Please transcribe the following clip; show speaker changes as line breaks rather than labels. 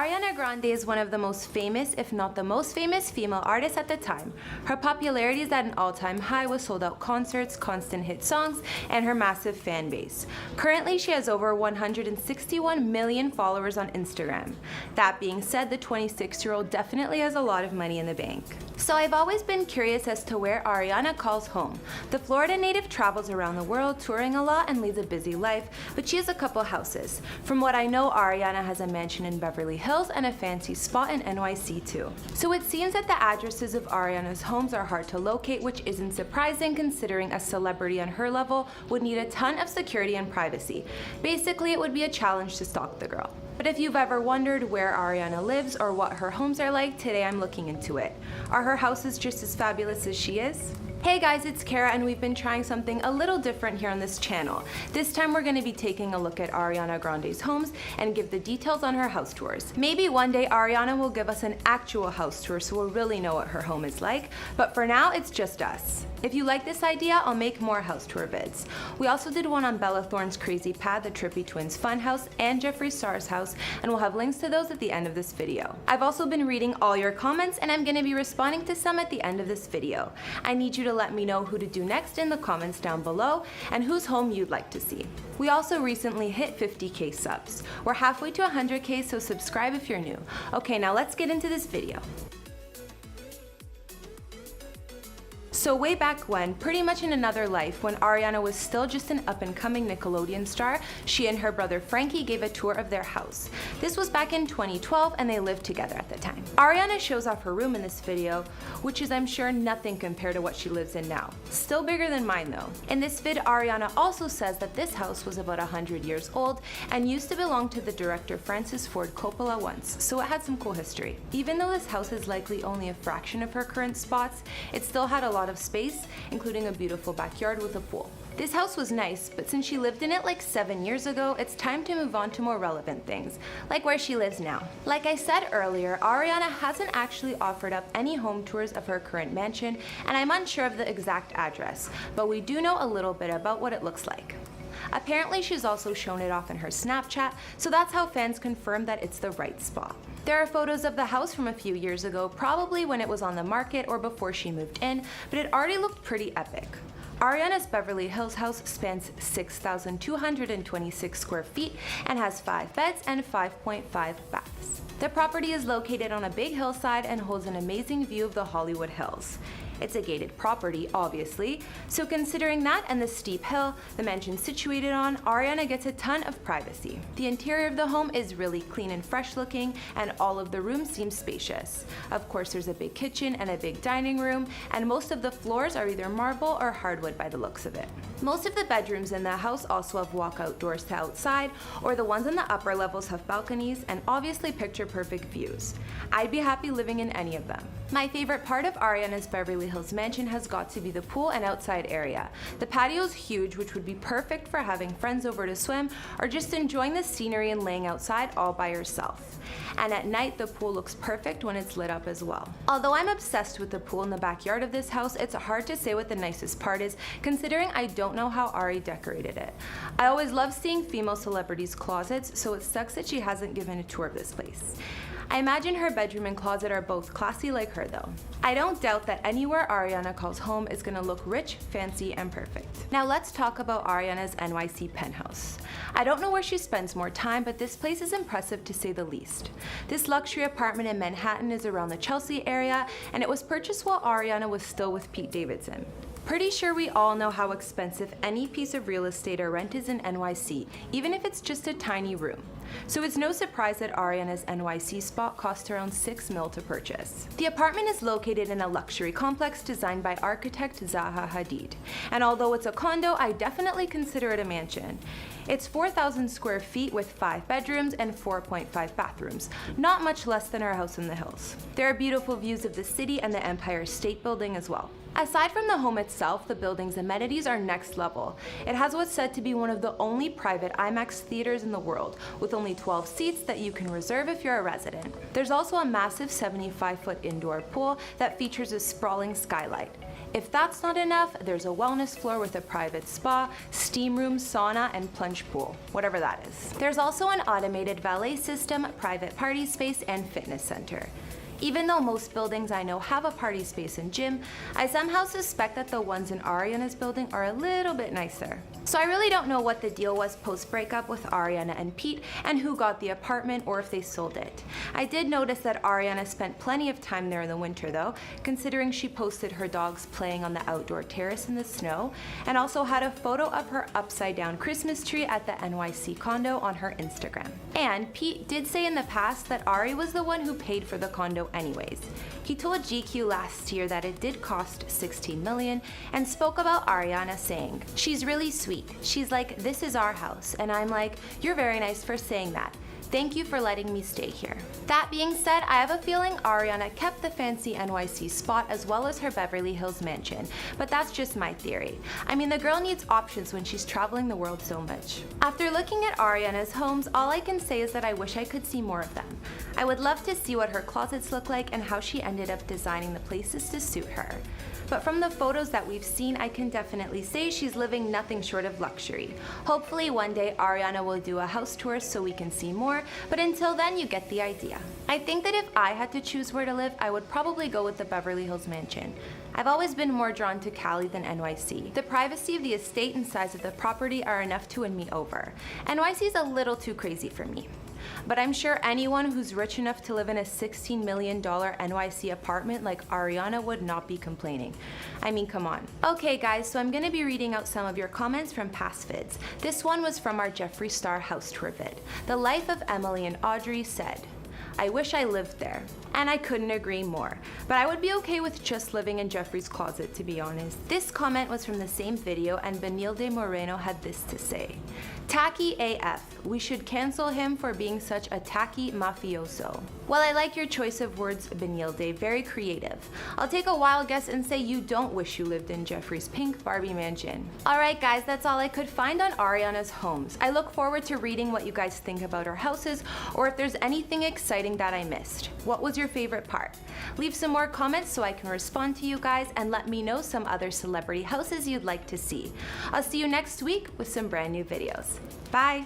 Ariana Grande is one of the most famous, if not the most famous, female artists at the time. Her popularity is at an all-time high with sold-out concerts, constant hit songs, and her massive fan base. Currently, she has over 161 million followers on Instagram. That being said, the 26-year-old definitely has a lot of money in the bank. So I've always been curious as to where Ariana calls home. The Florida native travels around the world, touring a lot and leads a busy life, but she has a couple houses. From what I know, Ariana has a mansion in Beverly Hills and a fancy spot in NYC too. So it seems that the addresses of Ariana's homes are hard to locate, which isn't surprising considering a celebrity on her level would need a ton of security and privacy. Basically, it would be a challenge to stalk the girl. But if you've ever wondered where Ariana lives or what her homes are like, today I'm looking into it. Are her houses just as fabulous as she is? Hey guys, it's Kara and we've been trying something a little different here on this channel. This time we're going to be taking a look at Ariana Grande's homes and give the details on her house tours. Maybe one day Ariana will give us an actual house tour so we'll really know what her home is like, but for now it's just us. If you like this idea, I'll make more house tour vids. We also did one on Bella Thorne's Crazy Pad, the Trippy Twins Funhouse, and Jeffree Star's house, and we'll have links to those at the end of this video. I've also been reading all your comments and I'm going to be responding to some at the end of this video. I need you to let me know who to do next in the comments down below and whose home you'd like to see. We also recently hit 50k subs. We're halfway to 100k, so subscribe if you're new. Okay, now let's get into this video. So way back when, pretty much in another life, when Ariana was still just an up-and-coming Nickelodeon star, she and her brother Frankie gave a tour of their house. This was back in 2012 and they lived together at the time. Ariana shows off her room in this video, which is I'm sure nothing compared to what she lives in now. Still bigger than mine though. In this vid, Ariana also says that this house was about 100 years old and used to belong to the director Francis Ford Coppola once, so it had some cool history. Even though this house is likely only a fraction of her current spots, it still had a lot of space, including a beautiful backyard with a pool. This house was nice, but since she lived in it like 7 years ago, it's time to move on to more relevant things, like where she lives now. Like I said earlier, Ariana hasn't actually offered up any home tours of her current mansion, and I'm unsure of the exact address, but we do know a little bit about what it looks like. Apparently she's also shown it off in her Snapchat, so that's how fans confirm that it's the right spot. There are photos of the house from a few years ago, probably when it was on the market or before she moved in, but it already looked pretty epic. Ariana's Beverly Hills house spans 6,226 square feet and has 5 beds and 5.5 baths. The property is located on a big hillside and holds an amazing view of the Hollywood Hills. It's a gated property, obviously, so considering that and the steep hill the mansion's situated on, Ariana gets a ton of privacy. The interior of the home is really clean and fresh looking, and all of the rooms seem spacious. Of course, there's a big kitchen and a big dining room, and most of the floors are either marble or hardwood by the looks of it. Most of the bedrooms in the house also have walkout doors to outside, or the ones in the upper levels have balconies and obviously picture-perfect views. I'd be happy living in any of them. My favorite part of Ariana's Beverly Hills mansion has got to be the pool and outside area. The patio is huge, which would be perfect for having friends over to swim or just enjoying the scenery and laying outside all by yourself. And at night, the pool looks perfect when it's lit up as well. Although I'm obsessed with the pool in the backyard of this house, it's hard to say what the nicest part is, considering I don't know how Ari decorated it. I always love seeing female celebrities' closets, so it sucks that she hasn't given a tour of this place. I imagine her bedroom and closet are both classy like her though. I don't doubt that anywhere Ariana calls home is gonna look rich, fancy, and perfect. Now let's talk about Ariana's NYC penthouse. I don't know where she spends more time, but this place is impressive to say the least. This luxury apartment in Manhattan is around the Chelsea area, and it was purchased while Ariana was still with Pete Davidson. Pretty sure we all know how expensive any piece of real estate or rent is in NYC, even if it's just a tiny room. So it's no surprise that Ariana's NYC spot cost around $6 million to purchase. The apartment is located in a luxury complex designed by architect Zaha Hadid. And although it's a condo, I definitely consider it a mansion. It's 4,000 square feet with 5 bedrooms and 4.5 bathrooms, not much less than our house in the hills. There are beautiful views of the city and the Empire State Building as well. Aside from the home itself, the building's amenities are next level. It has what's said to be one of the only private IMAX theaters in the world, with only 12 seats that you can reserve if you're a resident. There's also a massive 75-foot indoor pool that features a sprawling skylight. If that's not enough, there's a wellness floor with a private spa, steam room, sauna, and plunge pool, whatever that is. There's also an automated valet system, private party space, and fitness center. Even though most buildings I know have a party space and gym, I somehow suspect that the ones in Ariana's building are a little bit nicer. So I really don't know what the deal was post-breakup with Ariana and Pete and who got the apartment or if they sold it. I did notice that Ariana spent plenty of time there in the winter though, considering she posted her dogs playing on the outdoor terrace in the snow and also had a photo of her upside down Christmas tree at the NYC condo on her Instagram. And Pete did say in the past that Ari was the one who paid for the condo anyways. He told GQ last year that it did cost $16 million and spoke about Ariana saying, "She's really sweet. She's like, this is our house." And I'm like, "You're very nice for saying that. Thank you for letting me stay here." That being said, I have a feeling Ariana kept the fancy NYC spot as well as her Beverly Hills mansion, but that's just my theory. I mean, the girl needs options when she's traveling the world so much. After looking at Ariana's homes, all I can say is that I wish I could see more of them. I would love to see what her closets look like and how she ended up designing the places to suit her. But from the photos that we've seen, I can definitely say she's living nothing short of luxury. Hopefully one day Ariana will do a house tour so we can see more, but until then you get the idea. I think that if I had to choose where to live, I would probably go with the Beverly Hills mansion. I've always been more drawn to Cali than NYC. The privacy of the estate and size of the property are enough to win me over. NYC is a little too crazy for me. But I'm sure anyone who's rich enough to live in a $16 million NYC apartment like Ariana would not be complaining. I mean, come on. Okay guys, so I'm gonna be reading out some of your comments from past vids. This one was from our Jeffree Star house tour vid. The Life of Emily and Audrey said, "I wish I lived there." And I couldn't agree more. But I would be okay with just living in Jeffree's closet, to be honest. This comment was from the same video and Benilde Moreno had this to say. "Tacky AF. We should cancel him for being such a tacky mafioso." Well, I like your choice of words, Benilde. Very creative. I'll take a wild guess and say you don't wish you lived in Jeffree's pink Barbie mansion. Alright guys, that's all I could find on Ariana's homes. I look forward to reading what you guys think about her houses or if there's anything exciting that I missed. What was your favorite part? Leave some more comments so I can respond to you guys and let me know some other celebrity houses you'd like to see. I'll see you next week with some brand new videos. Bye!